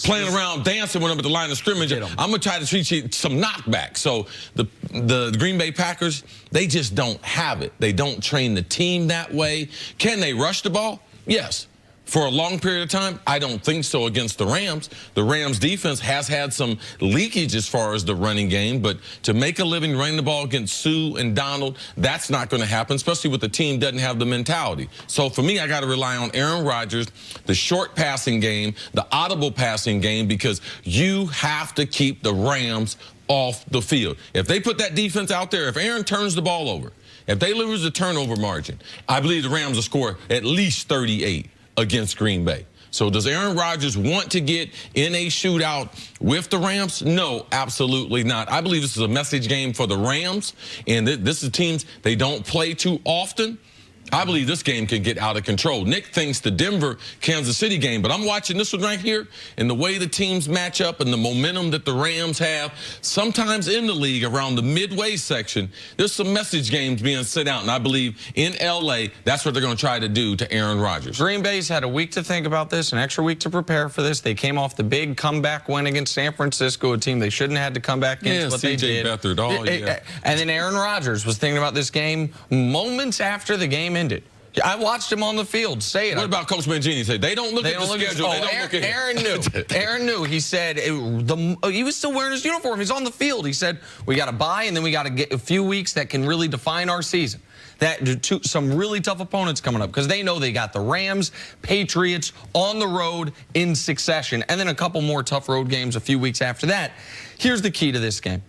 playing around, dancing when I'm at the line of scrimmage. I'm going to try to treat you some knockback. So the Green Bay Packers, they just don't have it. They don't train the team that way. Can they rush the ball? Yes. For a long period of time, I don't think so against the Rams. The Rams defense has had some leakage as far as the running game, but to make a living running the ball against Sue and Donald, that's not going to happen, especially with the team doesn't have the mentality. So for me, I got to rely on Aaron Rodgers, the short passing game, the audible passing game, because you have to keep the Rams off the field. If they put that defense out there, if Aaron turns the ball over, if they lose the turnover margin, I believe the Rams will score at least 38 against Green Bay. So does Aaron Rodgers want to get in a shootout with the Rams? No, absolutely not. I believe this is a message game for the Rams, and this is teams they don't play too often. I believe this game can get out of control. Nick thinks the Denver-Kansas City game, but I'm watching this one right here, and the way the teams match up and the momentum that the Rams have, sometimes in the league around the midway section, there's some message games being sent out, and I believe in L.A., that's what they're going to try to do to Aaron Rodgers. Green Bay's had a week to think about this, an extra week to prepare for this. They came off the big comeback win against San Francisco, a team they shouldn't have had to come back against, but they did. And then Aaron Rodgers was thinking about this game moments after the game ended. I watched him on the field say it. What about Coach Mangini? Say they don't look at the schedule. Aaron knew. Aaron knew. He said he was still wearing his uniform. He's on the field. He said we got to bye, and then we got to get a few weeks that can really define our season. Some really tough opponents coming up because they know they got the Rams, Patriots on the road in succession, and then a couple more tough road games a few weeks after that. Here's the key to this game: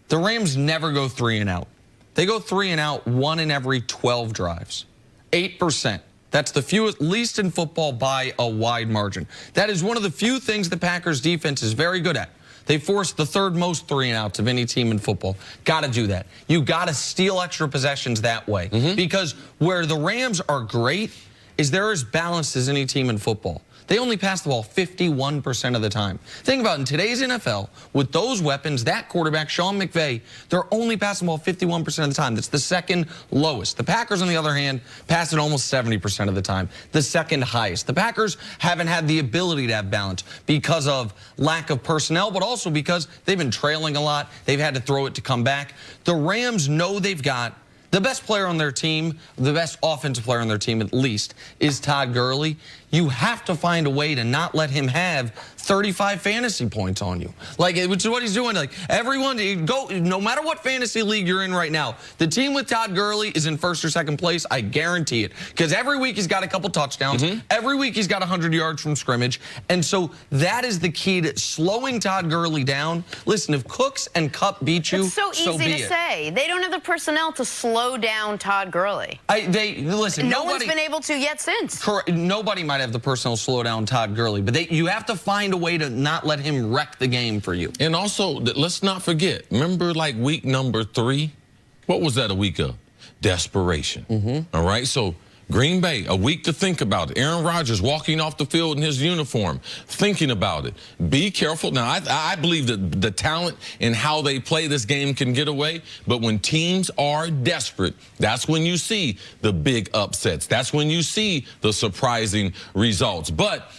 the Rams never go 3 and out. They go 3 and out 1 in every 12 drives. 8%. That's the fewest, least in football by a wide margin. That is one of the few things the Packers defense is very good at. They forced the 3rd most 3 and outs of any team in football. Got to do that. You got to steal extra possessions that way. Because where the Rams are great is they're as balanced as any team in football. They only pass the ball 51% of the time. Think about it, in today's NFL, with those weapons, that quarterback, Sean McVay, they're only passing the ball 51% of the time. That's the 2nd lowest. The Packers, on the other hand, pass it almost 70% of the time, the 2nd highest. The Packers haven't had the ability to have balance because of lack of personnel, but also because they've been trailing a lot. They've had to throw it to come back. The Rams know they've got the best player on their team, the best offensive player on their team at least, is Todd Gurley. You have to find a way to not let him have 35 fantasy points on you. Like, which is what he's doing. Like, everyone, no matter what fantasy league you're in right now, the team with Todd Gurley is in 1st or 2nd place. I guarantee it. Because every week he's got a couple touchdowns. Every week he's got 100 yards from scrimmage. And so that is the key to slowing Todd Gurley down. Listen, if Cooks and Kupp beat you, it's so easy to say. They don't have the personnel to slow down Todd Gurley. Listen, no one's been able to yet since. Correct. Nobody might have the personnel to slow down Todd Gurley, but you have to find a way to not let him wreck the game for you. And also, let's not forget, remember like week number 3? What was that a week of? Desperation. All right, so Green Bay, a week to think about it. Aaron Rodgers walking off the field in his uniform, thinking about it. Be careful. Now, I believe that the talent and how they play this game can get away, but when teams are desperate, that's when you see the big upsets. That's when you see the surprising results. But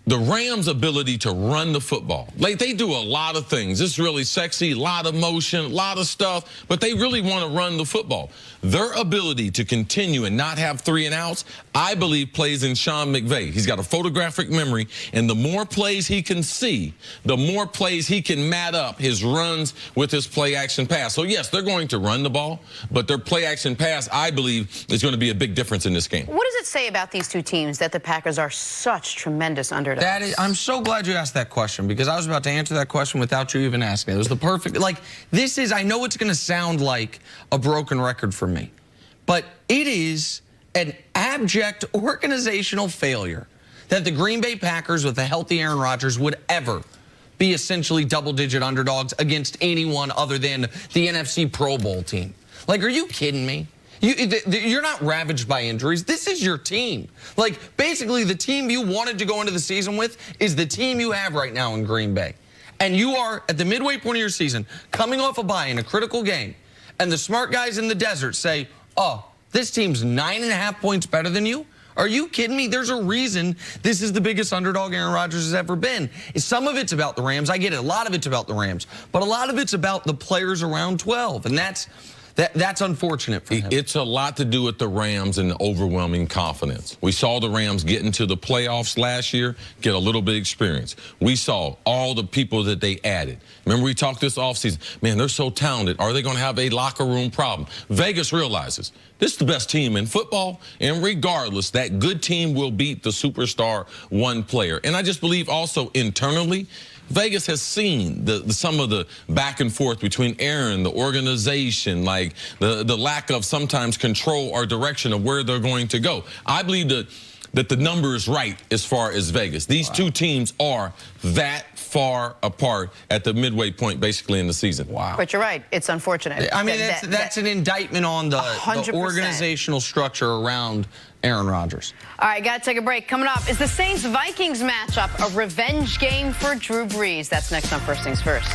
the Rams' ability to run the football, like they do a lot of things. It's really sexy, a lot of motion, a lot of stuff, but they really want to run the football. Their ability to continue and not have 3 and outs, I believe, plays in Sean McVay. He's got a photographic memory, and the more plays he can see, the more plays he can mat up his runs with his play-action pass. So, yes, they're going to run the ball, but their play-action pass, I believe, is going to be a big difference in this game. What does it say about these two teams that the Packers are such tremendous underdogs? I'm so glad you asked that question, because I was about to answer that question without you even asking. It was the perfect, like, this is, I know it's going to sound like a broken record for me, but it is an abject organizational failure that the Green Bay Packers with a healthy Aaron Rodgers would ever be essentially double-digit underdogs against anyone other than the NFC Pro Bowl team. Like, are you kidding me? You're not ravaged by injuries. This is your team. Like, basically, the team you wanted to go into the season with is the team you have right now in Green Bay. And you are, at the midway point of your season, coming off a bye in a critical game, and the smart guys in the desert say, oh, this team's 9.5 points better than you? Are you kidding me? There's a reason this is the biggest underdog Aaron Rodgers has ever been. Some of it's about the Rams. I get it. A lot of it's about the Rams. But a lot of it's about the players around 12. And that's unfortunate for him. It's a lot to do with the Rams and the overwhelming confidence. We saw the Rams get into the playoffs last year, get a little bit of experience. We saw all the people that they added. Remember we talked this offseason, man, they're so talented. Are they going to have a locker room problem? Vegas realizes this is the best team in football, and regardless, that good team will beat the superstar one player. And I just believe also internally, Vegas has seen some of the back and forth between Aaron, the organization, like the lack of sometimes control or direction of where they're going to go. I believe that the number is right as far as Vegas. These two teams are that far apart at the midway point, basically, in the season. Wow. But you're right. It's unfortunate. I mean, that's an indictment on the 100%. organizational structure around Aaron Rodgers. All right, got to take a break. Coming up, is the Saints-Vikings matchup a revenge game for Drew Brees? That's next on First Things First.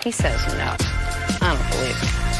He says no. I don't believe it.